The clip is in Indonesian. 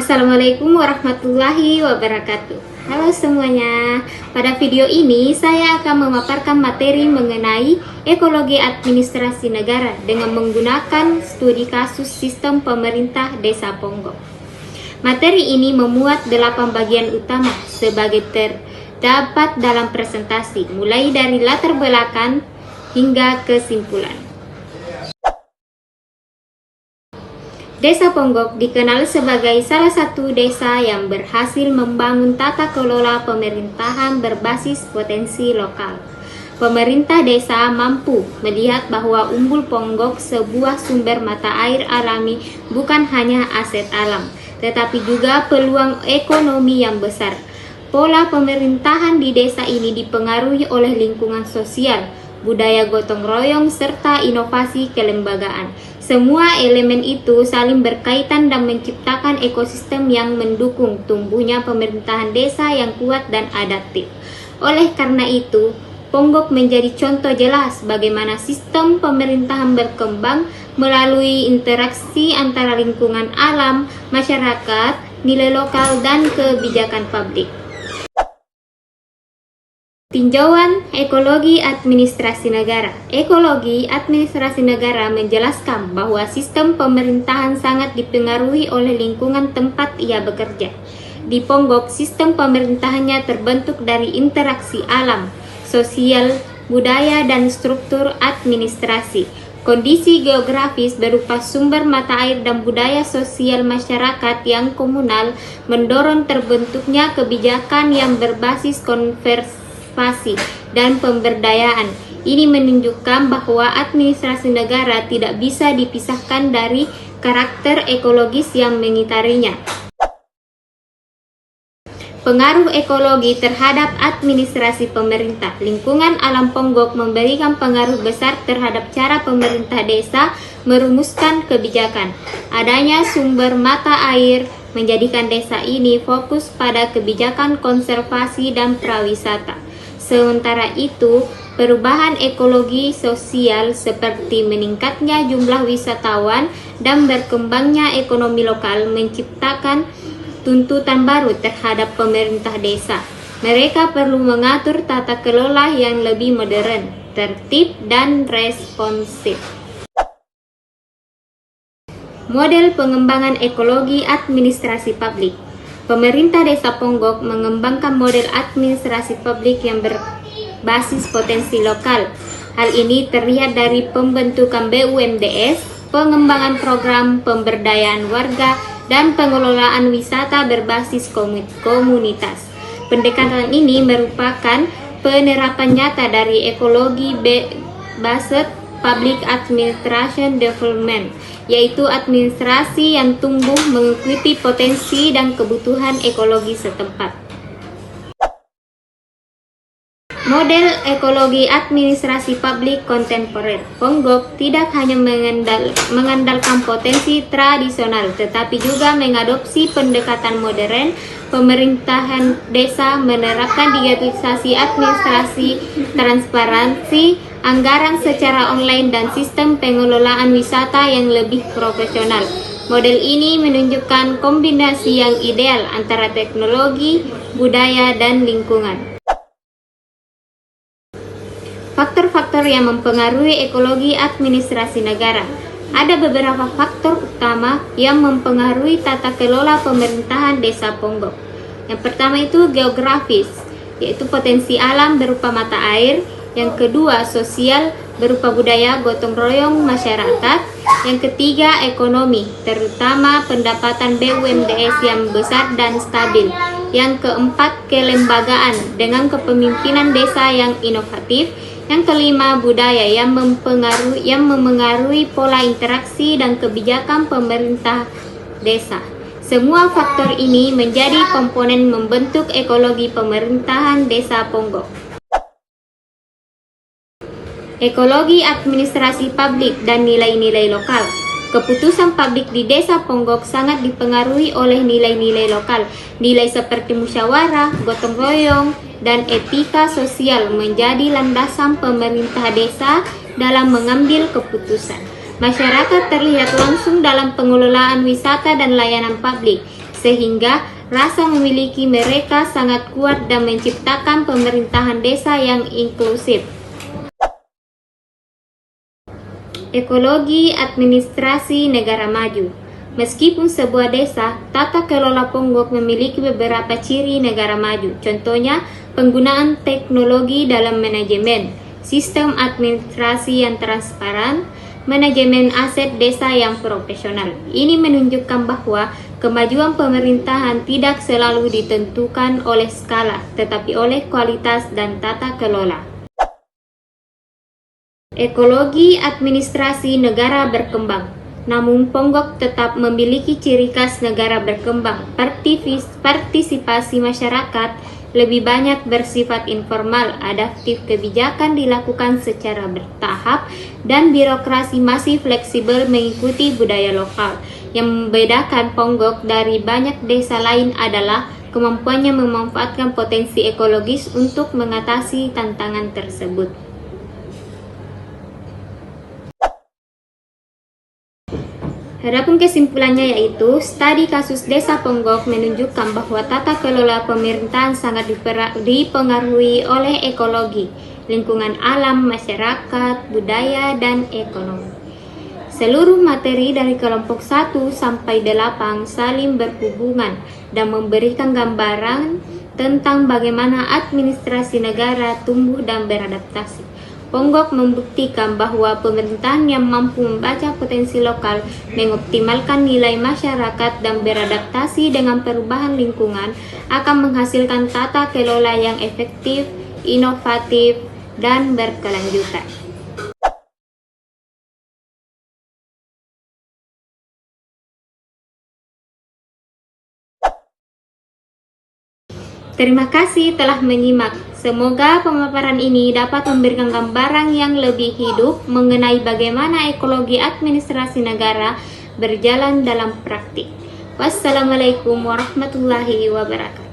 Assalamualaikum warahmatullahi wabarakatuh. Halo semuanya, pada video ini saya akan memaparkan materi mengenai ekologi administrasi negara dengan menggunakan studi kasus sistem pemerintah Desa Ponggok. Materi ini memuat 8 bagian utama sebagai terdapat dalam presentasi, mulai dari latar belakang hingga kesimpulan. Desa Ponggok dikenal sebagai salah satu desa yang berhasil membangun tata kelola pemerintahan berbasis potensi lokal. Pemerintah desa mampu melihat bahwa Umbul Ponggok sebuah sumber mata air alami bukan hanya aset alam, tetapi juga peluang ekonomi yang besar. Pola pemerintahan di desa ini dipengaruhi oleh lingkungan sosial, budaya gotong royong, serta inovasi kelembagaan. Semua elemen itu saling berkaitan dan menciptakan ekosistem yang mendukung tumbuhnya pemerintahan desa yang kuat dan adaptif. Oleh karena itu, Ponggok menjadi contoh jelas bagaimana sistem pemerintahan berkembang melalui interaksi antara lingkungan alam, masyarakat, nilai lokal, dan kebijakan publik. Tinjauan ekologi administrasi negara. Ekologi administrasi negara menjelaskan bahwa sistem pemerintahan sangat dipengaruhi oleh lingkungan tempat ia bekerja. Di Ponggok, sistem pemerintahannya terbentuk dari interaksi alam, sosial, budaya, dan struktur administrasi. Kondisi geografis berupa sumber mata air dan budaya sosial masyarakat yang komunal mendorong terbentuknya kebijakan yang berbasis konservasi dan pemberdayaan. Ini menunjukkan bahwa administrasi negara tidak bisa dipisahkan dari karakter ekologis yang mengitarinya. Pengaruh ekologi terhadap administrasi pemerintah. Lingkungan alam Ponggok memberikan pengaruh besar terhadap cara pemerintah desa merumuskan kebijakan. Adanya sumber mata air menjadikan desa ini fokus pada kebijakan konservasi dan prawisata. Sementara itu, perubahan ekologi sosial seperti meningkatnya jumlah wisatawan dan berkembangnya ekonomi lokal menciptakan tuntutan baru terhadap pemerintah desa. Mereka perlu mengatur tata kelola yang lebih modern, tertib, dan responsif. Model pengembangan ekologi administrasi publik. Pemerintah Desa Ponggok mengembangkan model administrasi publik yang berbasis potensi lokal. Hal ini terlihat dari pembentukan BUMDes, pengembangan program pemberdayaan warga, dan pengelolaan wisata berbasis komunitas. Pendekatan ini merupakan penerapan nyata dari ekologi based public administration development, yaitu administrasi yang tumbuh mengikuti potensi dan kebutuhan ekologi setempat. Model ekologi administrasi publik kontemporer. Ponggok tidak hanya mengandalkan potensi tradisional, tetapi juga mengadopsi pendekatan modern. Pemerintahan desa menerapkan digitalisasi administrasi, transparansi, anggaran secara online, dan sistem pengelolaan wisata yang lebih profesional. Model ini menunjukkan kombinasi yang ideal antara teknologi, budaya, dan lingkungan. Faktor-faktor yang mempengaruhi ekologi administrasi negara. Ada beberapa faktor utama yang mempengaruhi tata kelola pemerintahan Desa Ponggok. Yang pertama itu geografis, yaitu potensi alam berupa mata air. Yang kedua, sosial berupa budaya gotong royong masyarakat. Yang ketiga, ekonomi, terutama pendapatan BUMDes yang besar dan stabil. Yang keempat, kelembagaan dengan kepemimpinan desa yang inovatif. Yang kelima, budaya yang memengaruhi pola interaksi dan kebijakan pemerintah desa. Semua faktor ini menjadi komponen membentuk ekologi pemerintahan Desa Ponggok. Ekologi administrasi publik dan nilai-nilai lokal. Keputusan publik di Desa Ponggok sangat dipengaruhi oleh nilai-nilai lokal. Nilai seperti musyawarah, gotong royong, dan etika sosial menjadi landasan pemerintah desa dalam mengambil keputusan. Masyarakat terlihat langsung dalam pengelolaan wisata dan layanan publik. sehingga rasa memiliki mereka sangat kuat dan menciptakan pemerintahan desa yang inklusif. Ekologi administrasi negara maju. Meskipun sebuah desa, tata kelola Ponggok memiliki beberapa ciri negara maju. Contohnya, penggunaan teknologi dalam manajemen, sistem administrasi yang transparan, manajemen aset desa yang profesional. Ini menunjukkan bahwa kemajuan pemerintahan tidak selalu ditentukan oleh skala, tetapi oleh kualitas dan tata kelola. Ekologi administrasi negara berkembang. Namun Ponggok tetap memiliki ciri khas negara berkembang. Partisipasi masyarakat lebih banyak bersifat informal, adaptif kebijakan dilakukan secara bertahap, dan birokrasi masih fleksibel mengikuti budaya lokal. Yang membedakan Ponggok dari banyak desa lain adalah kemampuannya memanfaatkan potensi ekologis untuk mengatasi tantangan tersebut. Adapun kesimpulannya yaitu, studi kasus Desa Ponggok menunjukkan bahwa tata kelola pemerintahan sangat dipengaruhi oleh ekologi, lingkungan alam, masyarakat, budaya, dan ekonomi. Seluruh materi dari kelompok 1 sampai 8 saling berhubungan dan memberikan gambaran tentang bagaimana administrasi negara tumbuh dan beradaptasi. Ponggok membuktikan bahwa pemerintahan yang mampu membaca potensi lokal, mengoptimalkan nilai masyarakat, dan beradaptasi dengan perubahan lingkungan akan menghasilkan tata kelola yang efektif, inovatif, dan berkelanjutan. Terima kasih telah menyimak. Semoga pemaparan ini dapat memberikan gambaran yang lebih hidup mengenai bagaimana ekologi administrasi negara berjalan dalam praktik. Wassalamualaikum warahmatullahi wabarakatuh.